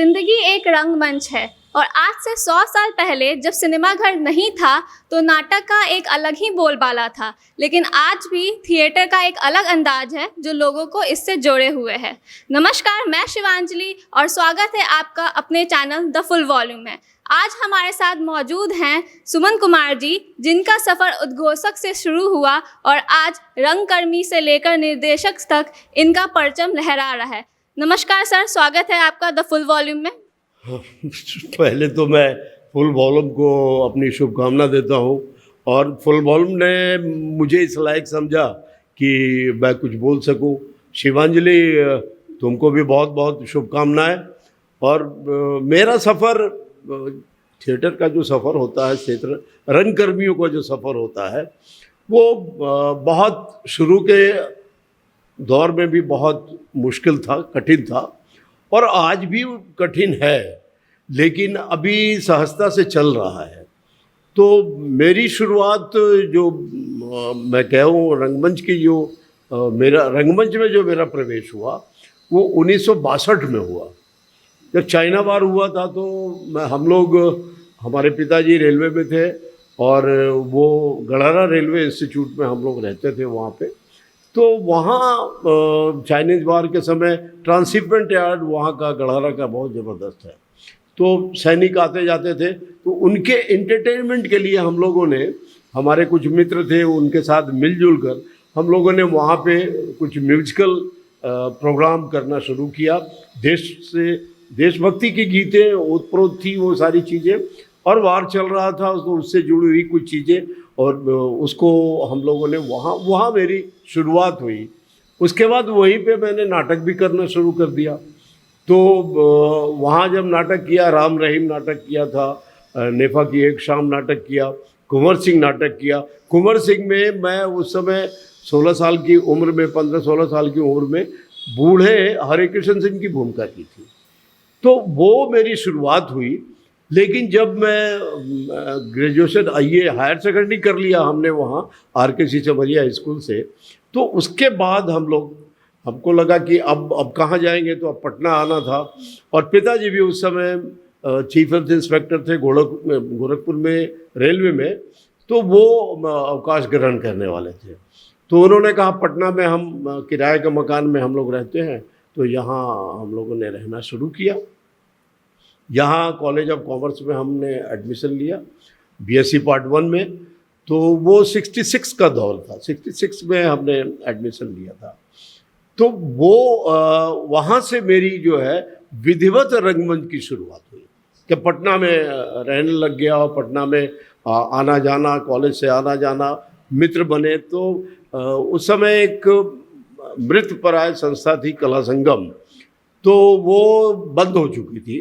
जिंदगी एक रंगमंच है और आज से 100 साल पहले जब सिनेमाघर नहीं था तो नाटक का एक अलग ही बोलबाला था, लेकिन आज भी थिएटर का एक अलग अंदाज है जो लोगों को इससे जोड़े हुए है। नमस्कार, मैं शिवांजलि और स्वागत है आपका अपने चैनल द फुल वॉल्यूम में। आज हमारे साथ मौजूद हैं सुमन कुमार जी, जिनका सफ़र उद्घोषक से शुरू हुआ और आज रंगकर्मी से लेकर निर्देशक तक इनका परचम लहरा रहा है। नमस्कार सर, स्वागत है आपका द फुल वॉल्यूम में। पहले तो मैं फुल वॉल्यूम को अपनी शुभकामना देता हूँ और फुल वॉल्यूम ने मुझे इस लायक समझा कि मैं कुछ बोल सकूँ। शिवांजलि, तुमको भी बहुत बहुत शुभकामनाएं। और मेरा सफ़र, थिएटर का जो सफ़र होता है, क्षेत्र रंगकर्मियों का जो सफ़र होता है, वो बहुत शुरू के दौर में भी बहुत मुश्किल था, कठिन था और आज भी कठिन है, लेकिन अभी सहजता से चल रहा है। तो मेरी शुरुआत जो मैं कहूँ रंगमंच की, जो मेरा रंगमंच में जो मेरा प्रवेश हुआ वो 1962 में हुआ। जब चाइना वार हुआ था तो हम लोग, हमारे पिताजी रेलवे में थे और वो गढ़ारा रेलवे इंस्टीट्यूट में हम लोग रहते थे वहाँ पे। तो वहाँ चाइनीज़ वार के समय ट्रांसशिपमेंट यार्ड वहाँ का गढ़ारा का बहुत ज़बरदस्त है। तो सैनिक आते जाते थे, तो उनके एंटरटेनमेंट के लिए हम लोगों ने, हमारे कुछ मित्र थे, उनके साथ मिलजुल कर हम लोगों ने वहाँ पे कुछ म्यूजिकल प्रोग्राम करना शुरू किया। देशभक्ति की गीतें ओतप्रोत थी, वो सारी चीज़ें, और वार चल रहा था तो उससे जुड़ी हुई कुछ चीज़ें, और उसको हम लोगों ने वहाँ मेरी शुरुआत हुई। उसके बाद वहीं पे मैंने नाटक भी करना शुरू कर दिया। तो वहाँ जब नाटक किया, राम रहीम नाटक किया था, नेफा की एक शाम नाटक किया, कुंवर सिंह नाटक किया। कुंवर सिंह में मैं उस समय 16 साल की उम्र में, 15-16 साल की उम्र में बूढ़े हरे कृष्ण सिंह की भूमिका की थी। तो वो मेरी शुरुआत हुई। लेकिन जब मैं ग्रेजुएशन हायर सेकेंडरी कर लिया हमने वहाँ RKC चमरिया स्कूल से, तो उसके बाद हमको लगा कि अब कहाँ जाएंगे, तो अब पटना आना था। और पिताजी भी उस समय चीफ हेल्थ इंस्पेक्टर थे गोरखपुर में रेलवे में, तो वो अवकाश ग्रहण करने वाले थे। तो उन्होंने कहा पटना में हम किराए के मकान में हम लोग रहते हैं, तो यहाँ हम लोगों ने रहना शुरू किया। यहाँ कॉलेज ऑफ कॉमर्स में हमने एडमिशन लिया BSc पार्ट 1 में। तो वो 66 का दौर था, 66 में हमने एडमिशन लिया था। तो वो वहाँ से मेरी जो है विधिवत रंगमंच की शुरुआत हुई कि पटना में रहने लग गया और पटना में आना जाना, कॉलेज से आना जाना, मित्र बने। तो उस समय एक मृतप्राय संस्था थी कला संगम, तो वो बंद हो चुकी थी।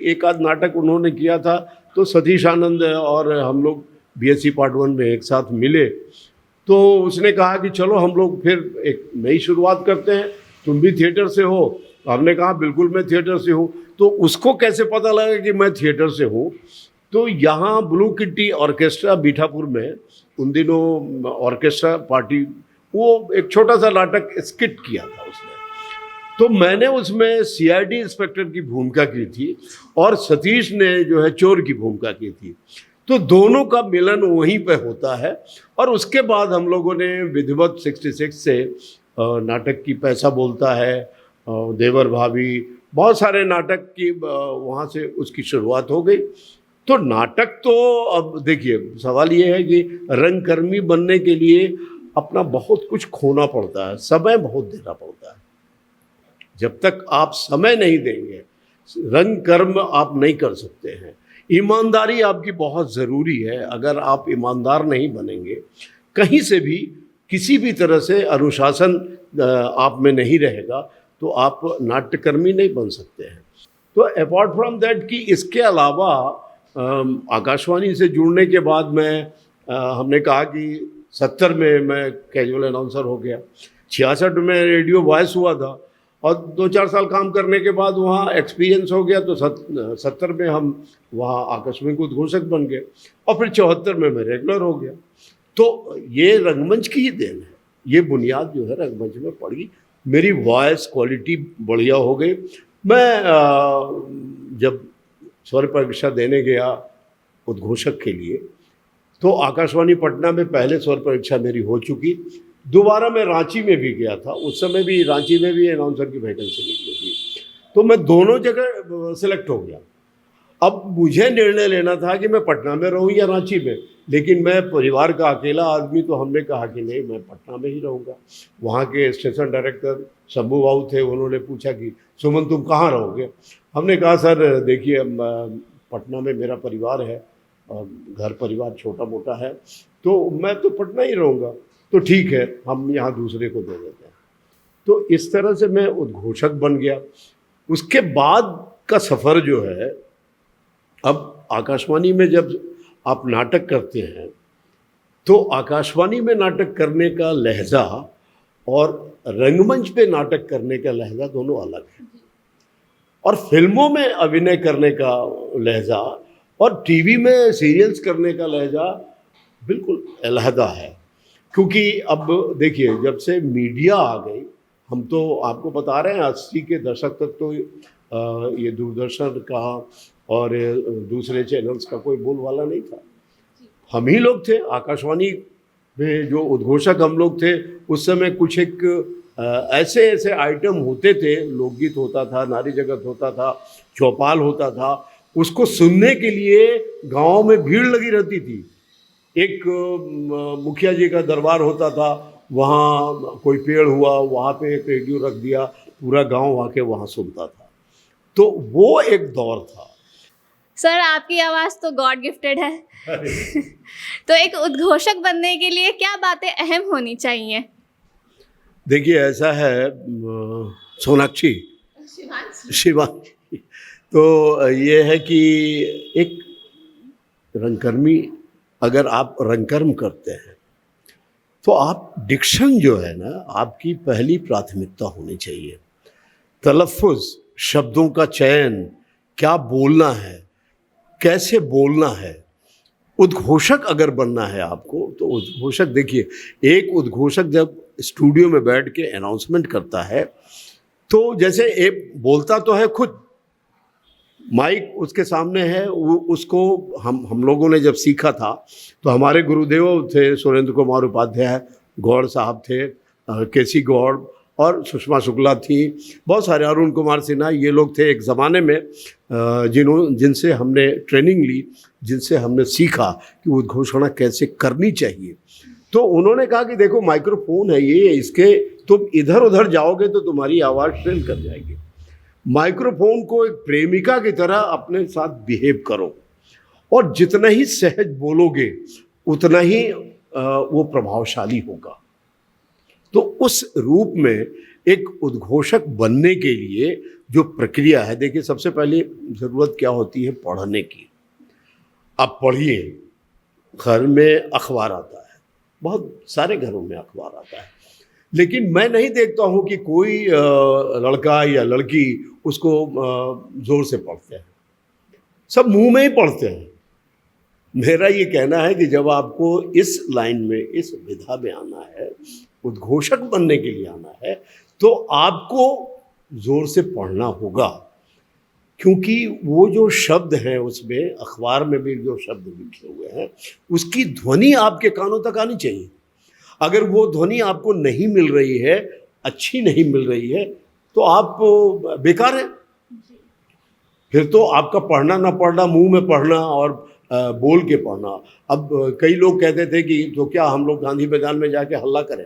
एक आध नाटक उन्होंने किया था, तो सतीश आनंद और हम लोग BSc पार्ट 1 में एक साथ मिले। तो उसने कहा कि चलो हम लोग फिर एक नई शुरुआत करते हैं, तुम भी थिएटर से हो। तो हमने कहा बिल्कुल मैं थिएटर से हूँ। तो उसको कैसे पता लगा कि मैं थिएटर से हूँ? तो यहाँ ब्लू किट्टी ऑर्केस्ट्रा बीठापुर में उन दिनों ऑर्केस्ट्रा पार्टी, वो एक छोटा सा नाटक स्किट किया था उसने। तो मैंने उसमें CID इंस्पेक्टर की भूमिका की थी और सतीश ने जो है चोर की भूमिका की थी। तो दोनों का मिलन वहीं पे होता है। और उसके बाद हम लोगों ने विधिवत 66 से नाटक की पैसा बोलता है, देवर भाभी, बहुत सारे नाटक की वहाँ से उसकी शुरुआत हो गई। तो नाटक तो अब देखिए, सवाल ये है कि रंगकर्मी बनने के लिए अपना बहुत कुछ खोना पड़ता है, समय बहुत देना पड़ता है। जब तक आप समय नहीं देंगे, रंग कर्म आप नहीं कर सकते हैं। ईमानदारी आपकी बहुत ज़रूरी है। अगर आप ईमानदार नहीं बनेंगे, कहीं से भी किसी भी तरह से अनुशासन आप में नहीं रहेगा, तो आप नाट्यकर्मी नहीं बन सकते हैं। तो अपार्ट फ्रॉम दैट कि इसके अलावा आकाशवाणी से जुड़ने के बाद हमने कहा कि 70 में मैं कैजुअल अनाउंसर हो गया, 66 में रेडियो वॉइस हुआ था और 2-4 साल काम करने के बाद वहाँ एक्सपीरियंस हो गया। तो 70 में हम वहाँ आकस्मिक उद्घोषक बन गए और फिर 74 में मैं रेगुलर हो गया। तो ये रंगमंच की ही देन है, ये बुनियाद जो है रंगमंच में पड़ी। मेरी वॉइस क्वालिटी बढ़िया हो गई। मैं जब स्वर परीक्षा देने गया उद्घोषक के लिए, तो आकाशवाणी पटना में पहले स्वर परीक्षा मेरी हो चुकी। दोबारा मैं रांची में भी गया था, उस समय भी रांची में भी अनाउंसर की वैकेंसी निकली थी, तो मैं दोनों जगह सिलेक्ट हो गया। अब मुझे निर्णय लेना था कि मैं पटना में रहूं या रांची में, लेकिन मैं परिवार का अकेला आदमी, तो हमने कहा कि नहीं, मैं पटना में ही रहूँगा। वहाँ के स्टेशन डायरेक्टर शंभू बाबू थे, उन्होंने पूछा कि सुमन तुम कहाँ रहोगे? हमने कहा सर देखिए पटना में मेरा परिवार है, घर परिवार छोटा मोटा है, तो मैं तो पटना ही रहूँगा। तो ठीक है, हम यहाँ दूसरे को दे देते हैं। तो इस तरह से मैं उद्घोषक बन गया। उसके बाद का सफ़र जो है, अब आकाशवाणी में जब आप नाटक करते हैं, तो आकाशवाणी में नाटक करने का लहजा और रंगमंच पे नाटक करने का लहजा दोनों अलग है। और फिल्मों में अभिनय करने का लहजा और टीवी में सीरियल्स करने का लहजा बिल्कुल अलहदा है। क्योंकि अब देखिए, जब से मीडिया आ गई, हम तो आपको बता रहे हैं 80 के दशक तक तो ये दूरदर्शन का और दूसरे चैनल्स का कोई बोलबाला नहीं था। हम ही लोग थे आकाशवाणी में जो उद्घोषक हम लोग थे। उस समय कुछ एक ऐसे ऐसे आइटम होते थे, लोकगीत होता था, नारी जगत होता था, चौपाल होता था, उसको सुनने के लिए गाँव में भीड़ लगी रहती थी। एक मुखिया जी का दरबार होता था, वहाँ कोई पेड़ हुआ, वहाँ पे एक रेडियो रख दिया, पूरा गांव आके वहाँ सुनता था। तो वो एक दौर था। सर आपकी आवाज़ तो गॉड गिफ्टेड है। तो एक उद्घोषक बनने के लिए क्या बातें अहम होनी चाहिए? देखिए ऐसा है सोनाक्षी, शिवांगी, तो ये है कि एक रंगकर्मी, अगर आप रंगकर्म करते हैं तो आप डिक्शन जो है ना, आपकी पहली प्राथमिकता होनी चाहिए। तलफ़ुज़, शब्दों का चयन, क्या बोलना है, कैसे बोलना है। उद्घोषक अगर बनना है आपको, तो उद्घोषक देखिए, एक उद्घोषक जब स्टूडियो में बैठ के अनाउंसमेंट करता है, तो जैसे एक बोलता तो है खुद, माइक उसके सामने है, वो उसको हम लोगों ने जब सीखा था, तो हमारे गुरुदेव थे सुरेंद्र कुमार उपाध्याय, गौड़ साहब थे, केसी गौड़ और सुषमा शुक्ला थी, बहुत सारे, अरुण कुमार सिन्हा, ये लोग थे एक ज़माने में जिनसे हमने ट्रेनिंग ली, जिनसे हमने सीखा कि उद्घोषणा कैसे करनी चाहिए। तो उन्होंने कहा कि देखो माइक्रोफोन है ये, इसके तुम इधर उधर जाओगे तो तुम्हारी आवाज़ ट्रेन कर जाएगी। माइक्रोफोन को एक प्रेमिका की तरह अपने साथ बिहेव करो, और जितना ही सहज बोलोगे उतना ही वो प्रभावशाली होगा। तो उस रूप में एक उद्घोषक बनने के लिए जो प्रक्रिया है, देखिए सबसे पहले ज़रूरत क्या होती है, पढ़ने की। आप पढ़िए, घर में अखबार आता है, बहुत सारे घरों में अखबार आता है, लेकिन मैं नहीं देखता हूँ कि कोई लड़का या लड़की उसको ज़ोर से पढ़ते हैं, सब मुंह में ही पढ़ते हैं। मेरा ये कहना है कि जब आपको इस लाइन में, इस विधा में आना है, उद्घोषक बनने के लिए आना है, तो आपको ज़ोर से पढ़ना होगा, क्योंकि वो जो शब्द हैं उसमें, अखबार में भी जो शब्द लिखे हुए हैं, उसकी ध्वनि आपके कानों तक आनी चाहिए। अगर वो ध्वनि आपको नहीं मिल रही है, अच्छी नहीं मिल रही है, तो आप बेकार हैं। फिर तो आपका पढ़ना ना पढ़ना, मुंह में पढ़ना और बोल के पढ़ना। अब कई लोग कहते थे कि तो क्या हम लोग गांधी मैदान में जाके हल्ला करें?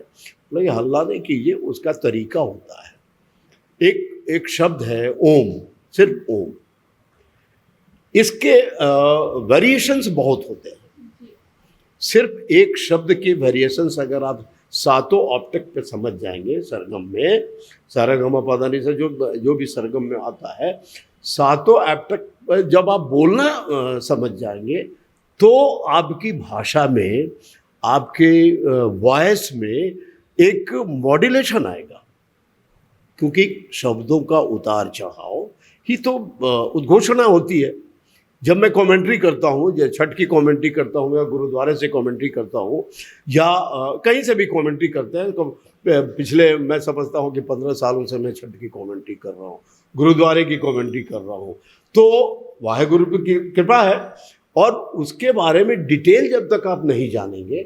बोले हल्ला नहीं कीजिए, उसका तरीका होता है। एक शब्द है ओम, सिर्फ ओम, इसके वेरिएशंस बहुत होते हैं। सिर्फ एक शब्द के वेरिएशंस अगर आप सातों ऑप्टेक पे समझ जाएंगे, सरगम में, सारेगामापाधानी से जो भी सरगम में आता है, सातों ऑप्टेक जब आप बोलना समझ जाएंगे, तो आपकी भाषा में, आपके वॉइस में एक मॉड्यूलेशन आएगा, क्योंकि शब्दों का उतार चढ़ाव ही तो उद्घोषणा होती है। जब मैं कमेंट्री करता हूँ, या छठ की कमेंट्री करता हूँ, या गुरुद्वारे से कमेंट्री करता हूँ, या कहीं से भी कमेंट्री करते हैं, तो पिछले मैं समझता हूँ कि 15 सालों से मैं छठ की कमेंट्री कर रहा हूँ, गुरुद्वारे की कमेंट्री कर रहा हूँ। तो वाहेगुरु की कृपा है। और उसके बारे में डिटेल जब तक आप नहीं जानेंगे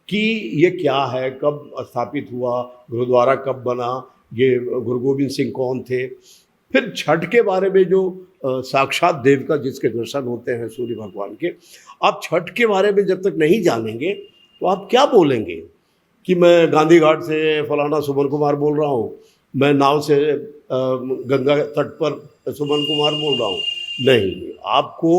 कि ये क्या है, कब स्थापित हुआ, गुरुद्वारा कब बना, ये गुरु गोविंद सिंह कौन थे, फिर छठ के बारे में जो साक्षात देव का जिसके दर्शन होते हैं सूर्य भगवान के, आप छठ के बारे में जब तक नहीं जानेंगे तो आप क्या बोलेंगे कि मैं गांधी घाट से फलाना सुमन कुमार बोल रहा हूँ, मैं नाव से गंगा तट पर सुमन कुमार बोल रहा हूँ। नहीं, आपको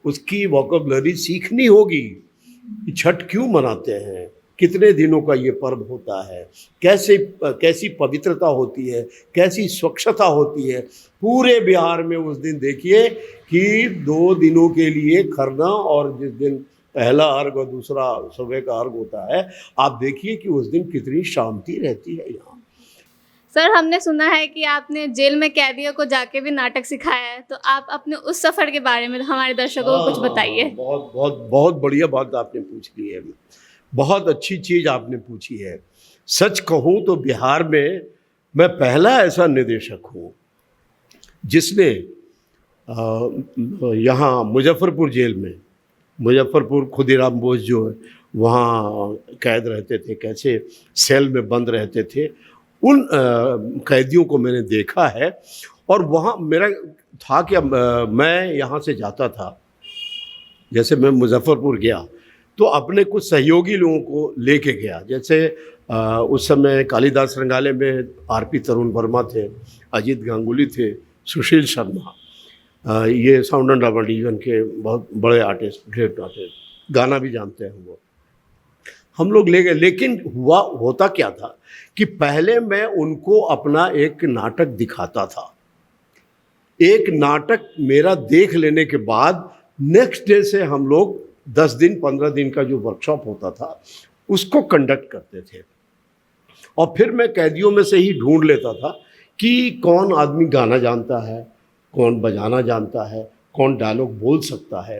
उसकी वोकैबुलरी सीखनी होगी कि छठ क्यों मनाते हैं, कितने दिनों का ये पर्व होता है, कैसी पवित्रता होती है, कैसी स्वच्छता होती है। पूरे बिहार में उस दिन देखिए कि 2 दिनों के लिए खरना, और जिस दिन पहला अर्घ और दूसरा सुबह का अर्घ होता है, आप देखिए कि उस दिन कितनी शांति रहती है यहाँ। सर, हमने सुना है कि आपने जेल में कैदियों को जाके भी नाटक सिखाया है, तो आप अपने उस सफ़र के बारे में हमारे दर्शकों को कुछ बताइए। बहुत बहुत बहुत बढ़िया बात आपने पूछ ली है, बहुत अच्छी चीज़ आपने पूछी है। सच कहूँ तो बिहार में मैं पहला ऐसा निदेशक हूँ जिसने यहाँ मुजफ्फरपुर जेल में, मुजफ्फरपुर खुदीराम बोस जो है वहाँ कैद रहते थे, कैसे सेल में बंद रहते थे, उन कैदियों को मैंने देखा है। और वहाँ मेरा था कि मैं यहाँ से जाता था, जैसे मैं मुजफ्फरपुर गया तो अपने कुछ सहयोगी लोगों को लेके गया। जैसे उस समय कालिदास रंगालय में आरपी तरुण वर्मा थे, अजीत गांगुली थे, सुशील शर्मा, ये साउंड एंड ड्रामा डिवीजन के बहुत बड़े आर्टिस्ट, ग्रेट आर्टिस्ट, गाना भी जानते हैं वो। हम लोग ले गए, लेकिन होता क्या था कि पहले मैं उनको अपना एक नाटक दिखाता था। एक नाटक मेरा देख लेने के बाद नेक्स्ट डे से हम लोग 10 दिन 15 दिन का जो वर्कशॉप होता था उसको कंडक्ट करते थे। और फिर मैं कैदियों में से ही ढूंढ लेता था कि कौन आदमी गाना जानता है, कौन बजाना जानता है, कौन डायलॉग बोल सकता है।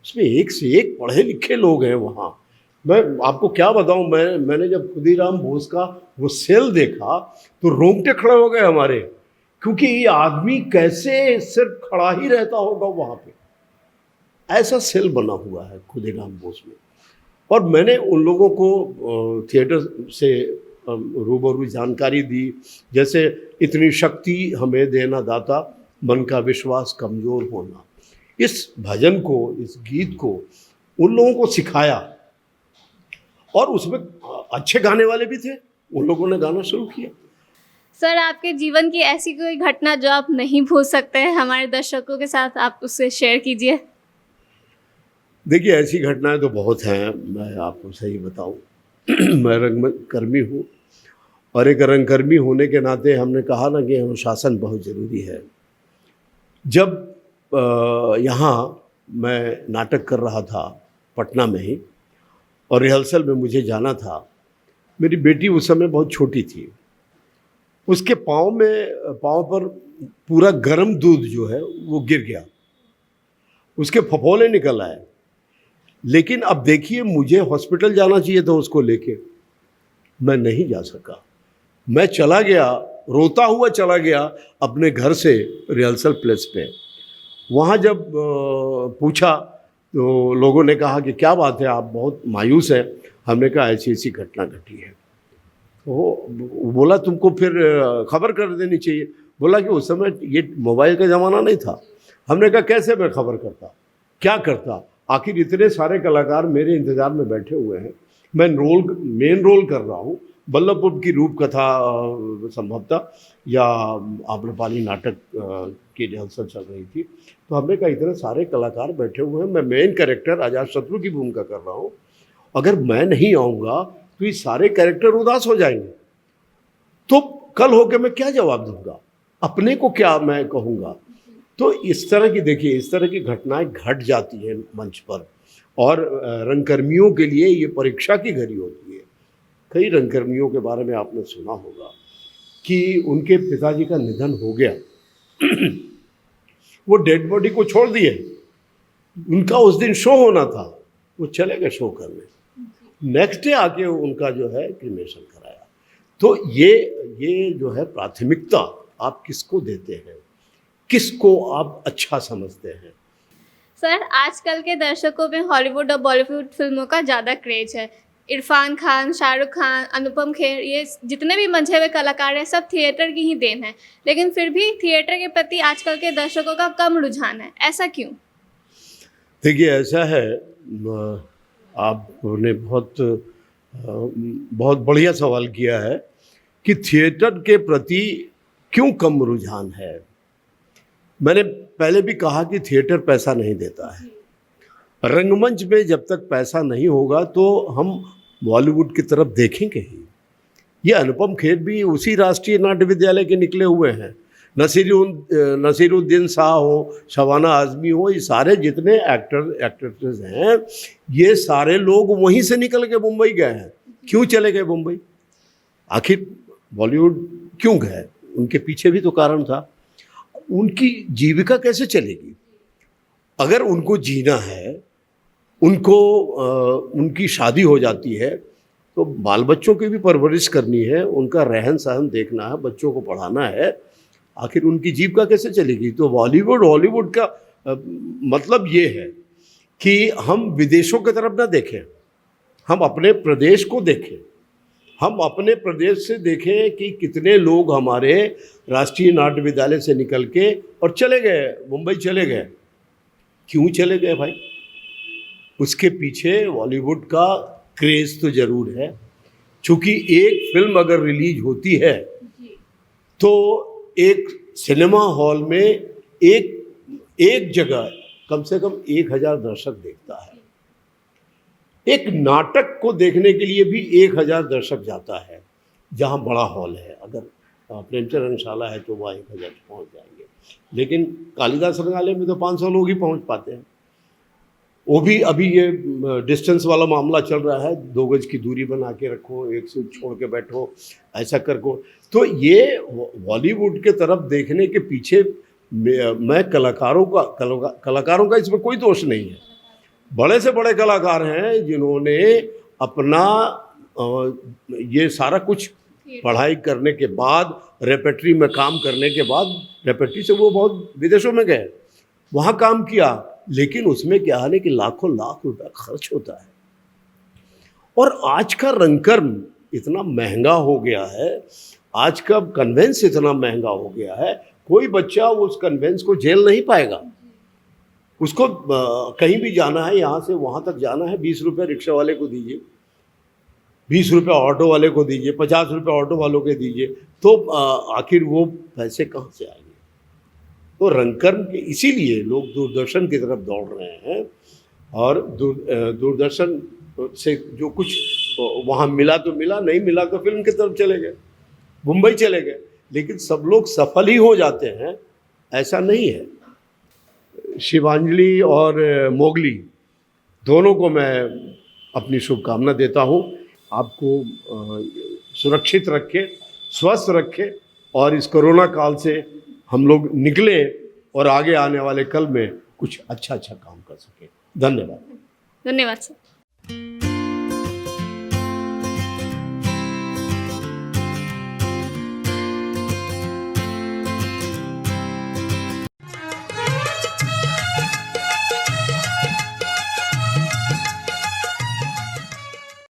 उसमें एक से एक पढ़े लिखे लोग हैं वहाँ। मैं आपको क्या बताऊँ, मैंने जब खुदीराम बोस का वो सेल देखा तो रोंगटे खड़े हो गए हमारे, क्योंकि ये आदमी कैसे सिर्फ खड़ा ही रहता होगा वहाँ पे। ऐसा सेल बना हुआ है खुदीराम बोस में। और मैंने उन लोगों को थिएटर से रूबरू जानकारी दी, जैसे इतनी शक्ति हमें देना दाता, मन का विश्वास कमज़ोर होना। इस भजन को, इस गीत को उन लोगों को सिखाया। और उसमें अच्छे गाने वाले भी थे, उन लोगों ने गाना शुरू किया। सर, आपके जीवन की ऐसी कोई घटना जो आप नहीं भूल सकते हैं, हमारे दर्शकों के साथ आप उससे शेयर कीजिए। देखिए, ऐसी घटनाएं तो बहुत हैं, मैं आपको सही बताऊं। मैं रंगकर्मी हूँ, और एक रंगकर्मी होने के नाते हमने कहा ना कि अनुशासन बहुत ज़रूरी है। जब यहाँ मैं नाटक कर रहा था पटना में ही, और रिहर्सल में मुझे जाना था, मेरी बेटी उस समय बहुत छोटी थी। उसके पाँव पर पूरा गर्म दूध जो है वो गिर गया, उसके फफोले निकल आए। लेकिन अब देखिए, मुझे हॉस्पिटल जाना चाहिए था उसको लेके, मैं नहीं जा सका। मैं चला गया, रोता हुआ चला गया अपने घर से रिहर्सल प्लेस पे। वहाँ जब पूछा तो लोगों ने कहा कि क्या बात है, आप बहुत मायूस हैं। हमने कहा ऐसी ऐसी घटना घटी है। वो बोला तुमको फिर खबर कर देनी चाहिए। बोला कि उस समय ये मोबाइल का ज़माना नहीं था। हमने कहा कैसे मैं खबर करता, क्या करता, आखिर इतने सारे कलाकार मेरे इंतज़ार में बैठे हुए हैं। मैं मेन रोल कर रहा हूँ, बल्लभपुर की रूप कथा संभवतः या आम्रपाली नाटक की रिहर्सल चल रही थी। तो हमने कहा इतने सारे कलाकार बैठे हुए हैं, मैं मेन कैरेक्टर अजातशत्रु की भूमिका कर रहा हूँ, अगर मैं नहीं आऊँगा तो ये सारे कैरेक्टर उदास हो जाएंगे। तो कल होकर मैं क्या जवाब दूंगा, अपने को क्या मैं कहूँगा। तो इस तरह की, देखिए, इस तरह की घटनाएं घट जाती हैं मंच पर। और रंगकर्मियों के लिए ये परीक्षा की घड़ी होती है। कई रंगकर्मियों के बारे में आपने सुना होगा कि उनके पिताजी का निधन हो गया, वो डेड बॉडी को छोड़ दिए। उनका उस दिन शो होना था, वो चले गए शो करने। नेक्स्ट डे आके उनका जो है क्रिमेशन कराया। तो ये जो है प्राथमिकता आप किसको देते हैं, किसको आप अच्छा समझते हैं? सर, आजकल के दर्शकों में हॉलीवुड और बॉलीवुड फिल्मों का ज़्यादा क्रेज है। इरफान खान, शाहरुख खान, अनुपम खेर, ये जितने भी मंझे हुए कलाकार हैं सब थिएटर की ही देन है। लेकिन फिर भी थिएटर के प्रति आजकल के दर्शकों का कम रुझान है, ऐसा क्यों? देखिए, ऐसा है, आपने बहुत बढ़िया सवाल किया है कि थिएटर के प्रति क्यों कम रुझान है। मैंने पहले भी कहा कि थिएटर पैसा नहीं देता है। रंगमंच में जब तक पैसा नहीं होगा तो हम बॉलीवुड की तरफ देखेंगे ही। ये अनुपम खेर भी उसी राष्ट्रीय नाट्य विद्यालय के निकले हुए हैं। नसीरुद्दीन शाह हो, शबाना आज़मी हो, ये सारे जितने एक्ट्रेस हैं, ये सारे लोग वहीं से निकल के मुंबई गए हैं। क्यों चले गए मुंबई? आखिर बॉलीवुड क्यों गए? उनके पीछे भी तो कारण था। उनकी जीविका कैसे चलेगी? अगर उनको जीना है, उनकी शादी हो जाती है तो बाल बच्चों की भी परवरिश करनी है, उनका रहन सहन देखना है, बच्चों को पढ़ाना है। आखिर उनकी जीविका कैसे चलेगी? तो हॉलीवुड का मतलब ये है कि हम विदेशों की तरफ ना देखें, हम अपने प्रदेश को देखें। हम अपने प्रदेश से देखें कि कितने लोग हमारे राष्ट्रीय नाट्य विद्यालय से निकल के और चले गए, मुंबई चले गए। क्यों चले गए भाई? उसके पीछे बॉलीवुड का क्रेज़ तो ज़रूर है। चूँकि एक फिल्म अगर रिलीज होती है तो एक सिनेमा हॉल में एक जगह कम से कम 1000 दर्शक देखता है। एक नाटक को देखने के लिए भी 1000 दर्शक जाता है, जहाँ बड़ा हॉल है। अगर प्रेमचंद रंगशाला है तो वह 1000 पहुँच जाएंगे, लेकिन कालिदास रंगालय में तो 500 लोग ही पहुँच पाते हैं। वो भी अभी ये डिस्टेंस वाला मामला चल रहा है, 2 गज की दूरी बना के रखो, एक से छोड़ के बैठो, ऐसा करको। तो ये बॉलीवुड के तरफ देखने के पीछे मैं कलाकारों का इसमें कोई दोष नहीं है। बड़े से बड़े कलाकार हैं जिन्होंने अपना ये सारा कुछ पढ़ाई करने के बाद, रेपेट्री में काम करने के बाद, रेपेट्री से वो बहुत विदेशों में गए, वहाँ काम किया, लेकिन उसमें क्या है कि लाखों लाख रुपया खर्च होता है। और आज का रंगकर्म इतना महंगा हो गया है, आज का कन्वेंस इतना महंगा हो गया है, कोई बच्चा उस कन्वेंस को झेल नहीं पाएगा। उसको कहीं भी जाना है, यहाँ से वहाँ तक जाना है, 20 रुपये रिक्शा वाले को दीजिए, 20 रुपये ऑटो वाले को दीजिए, 50 रुपये ऑटो वालों के दीजिए, तो आखिर वो पैसे कहाँ से आएंगे? तो रंगकर्म के इसीलिए लोग दूरदर्शन की तरफ दौड़ रहे हैं, और दूरदर्शन से जो कुछ वहाँ मिला तो मिला, नहीं मिला तो फिल्म की तरफ चले गए, मुंबई चले गए। लेकिन सब लोग सफल ही हो जाते हैं, ऐसा नहीं है। शिवांजलि और मोगली दोनों को मैं अपनी शुभकामना देता हूँ। आपको सुरक्षित रखे, स्वस्थ रखे, और इस कोरोना काल से हम लोग निकले और आगे आने वाले कल में कुछ अच्छा काम कर सके। धन्यवाद। धन्यवाद सर।